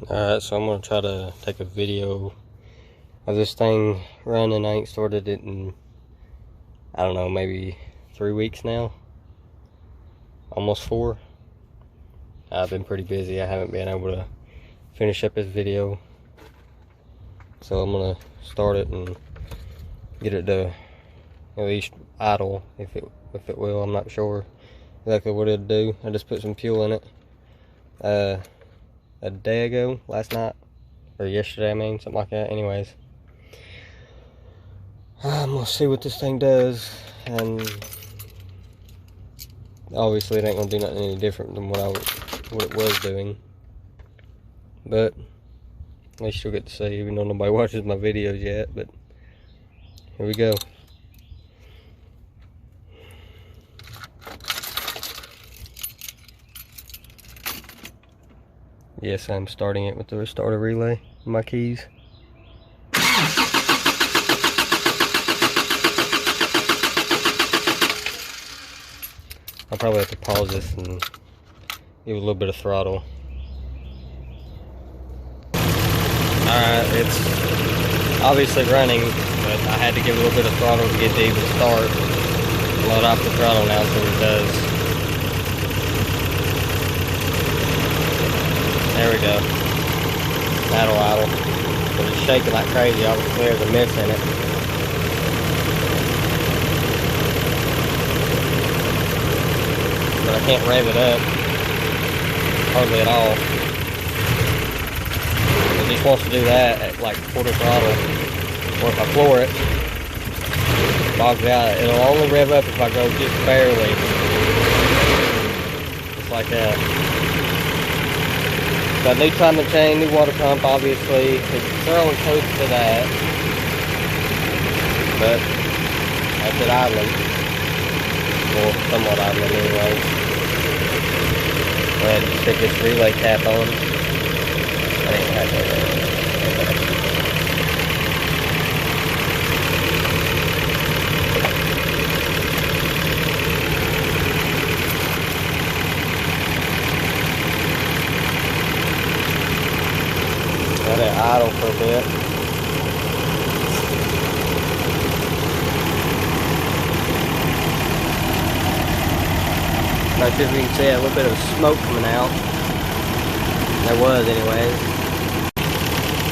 Alright, so I'm going to try to take a video of this thing running. I ain't started it in, I don't know, maybe 3 weeks now. Almost 4. I've been pretty busy. I haven't been able to finish up this video. So I'm going to start it and get it to at least idle, if it will. I'm not sure exactly what it'll do. I just put some fuel in it a day ago, last night, or yesterday, I mean, something like that. Anyways, I'm gonna see what this thing does, and obviously it ain't gonna do nothing any different than what it was doing, but at least you'll get to see, even though nobody watches my videos yet. But here we go. Yes, I'm starting it with the restarter relay, my keys. I'll probably have to pause this and give a little bit of throttle. Alright, it's obviously running, but I had to give a little bit of throttle to get to even start. Load off the throttle now, so it does. There we go. That'll idle. But it's shaking like crazy. Obviously there's a miss in it. But I can't rev it up. Hardly at all. It just wants to do that at like quarter throttle. Or if I floor it, bogs out. It'll only rev up if I go just barely. Just like that. Got new timing chain, new water pump, obviously. It's throwing close to that. But that's it idling. Well, somewhat idling anyway. Go ahead and stick this relay cap on. I ain't have that. Let it idle for a bit. Not sure if you can see a little bit of smoke coming out. There was anyways.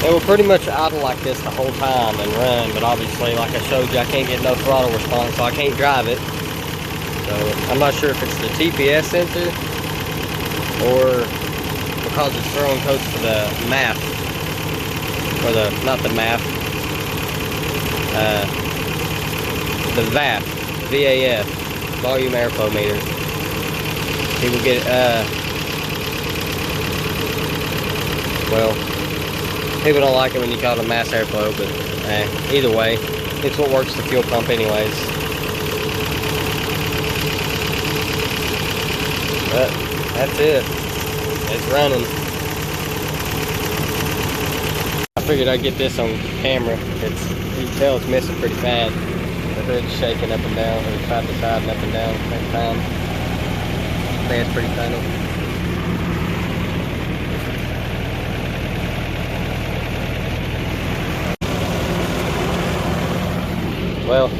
It will pretty much idle like this the whole time and run, but obviously, like I showed you, I can't get no throttle response, so I can't drive it. So I'm not sure if it's the TPS sensor or because it's throwing close to the MAF. Or not the MAF, the VAF, VAF, volume airflow meter. People get, well, people don't like it when you call it a mass airflow, but either way, it's what works the fuel pump anyways. But that's it. It's running. I figured I'd get this on camera. You can tell it's missing pretty bad. The hood's shaking up and down, or side to side and up and down at the same time. I think it's pretty funny. Well,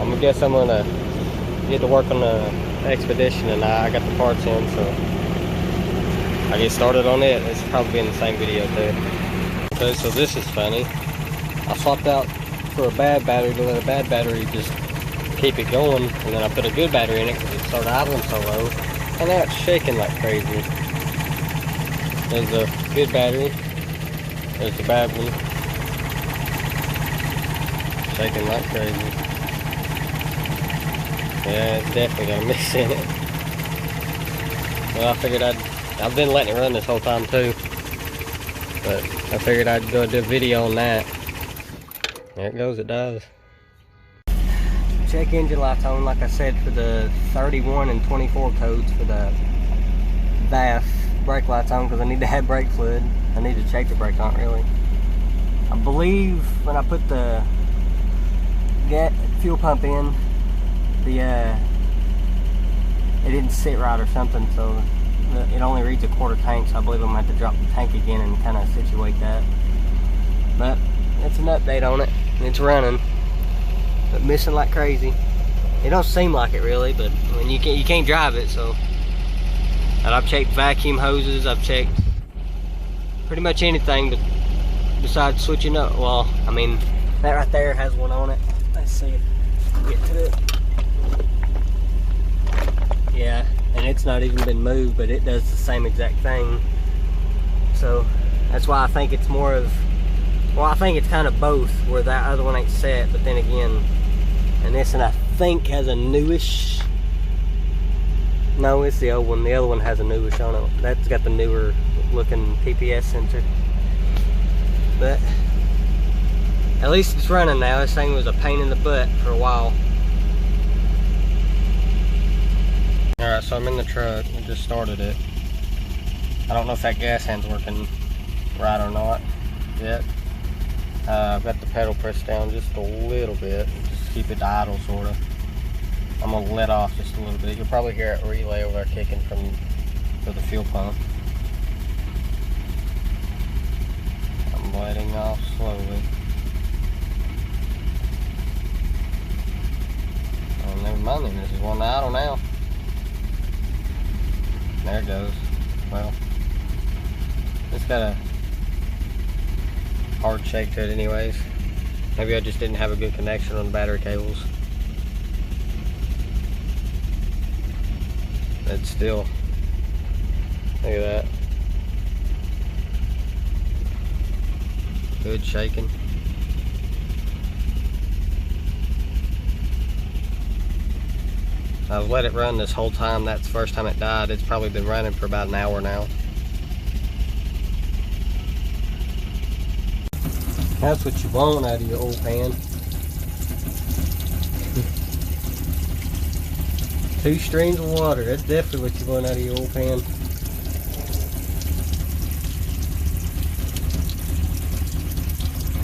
I guess I'm gonna get to work on the Expedition, and I got the parts in, so I get started on it. It's probably in the same video too. Okay, so this is funny. I swapped out for a bad battery to let a bad battery just keep it going, and then I put a good battery in it because it started idling so low, and now it's shaking like crazy. There's the good battery, there's the bad one, shaking like crazy. Yeah, it's definitely got a miss in it. Well, I figured I've been letting it run this whole time too. But I figured I'd go do a video on that. There it goes, it does. Check engine lights on, like I said, for the 31 and 24 codes for the VAF. Brake lights on because I need to have brake fluid. I need to check the brakes on it really. I believe when I put the fuel pump in, it didn't sit right or something, so it only reads a quarter tank, so I believe I'm gonna have to drop the tank again and kind of situate that. But it's an update on it. It's running, but missing like crazy. It don't seem like it really, but when you can't drive it, so. And I've checked vacuum hoses, I've checked pretty much anything besides switching up. Well, I mean, that right there has one on it. Let's see if I can get to it. Yeah, and it's not even been moved, but it does the same exact thing. So that's why I think it's more of, well, I think it's kind of both, where that other one ain't set, but then again, and this one I think has a newish, no, it's the old one. The other one has a newish on it. That's got the newer looking TPS sensor. But at least it's running now. This thing was a pain in the butt for a while. Alright, so I'm in the truck. I just started it. I don't know if that gas hand's working right or not yet. I've got the pedal pressed down just a little bit. Just keep it idle, sort of. I'm going to let off just a little bit. You'll probably hear it relay over there kicking for the fuel pump. I'm letting off slowly. Oh, never mind then. This is one idle now. There it goes. Well, it's got a hard shake to it anyways. Maybe I just didn't have a good connection on the battery cables. But still, look at that. Good shaking. I've let it run this whole time. That's the first time it died. It's probably been running for about an hour now. That's what you want out of your old pan. 2 streams of water. That's definitely what you want out of your old pan.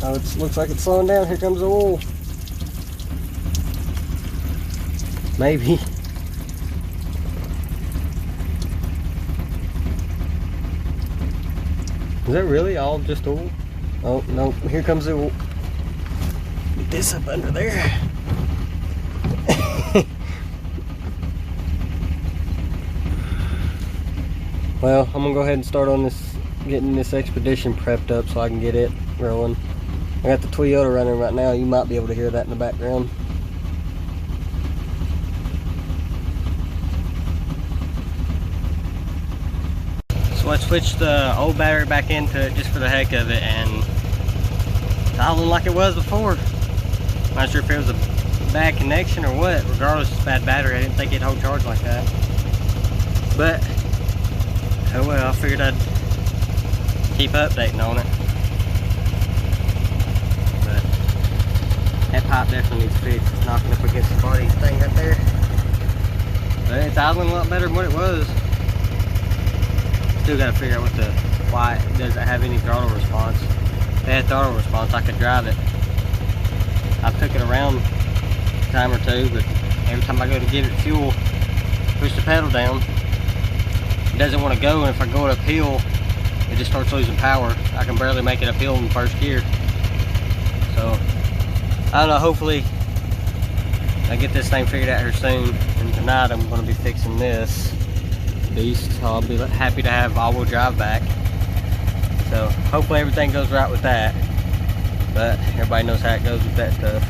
Oh, it looks like it's slowing down. Here comes the oil. Maybe. Is that really all just oil? Oh, no. Here comes the oil. Get this up under there. Well, I'm gonna go ahead and start on this, getting this Expedition prepped up so I can get it rolling. I got the Toyota running right now. You might be able to hear that in the background. So I switched the old battery back into it just for the heck of it, and it's idling like it was before. Not sure if it was a bad connection or what. Regardless, it's a bad battery. I didn't think it'd hold charge like that. But oh well, I figured I'd keep updating on it. But that pipe definitely needs fixed. It's knocking up against the body thing right there. But it's idling a lot better than what it was. Still got to figure out why it doesn't have any throttle response. If it had throttle response, I could drive it. I took it around a time or two, but every time I go to give it fuel, push the pedal down, it doesn't want to go, and if I go uphill, it just starts losing power. I can barely make it uphill in first gear. So, I don't know, hopefully I get this thing figured out here soon, and tonight I'm going to be fixing this beast. So I'll be happy to have all-wheel drive back. So, hopefully everything goes right with that. But everybody knows how it goes with that stuff.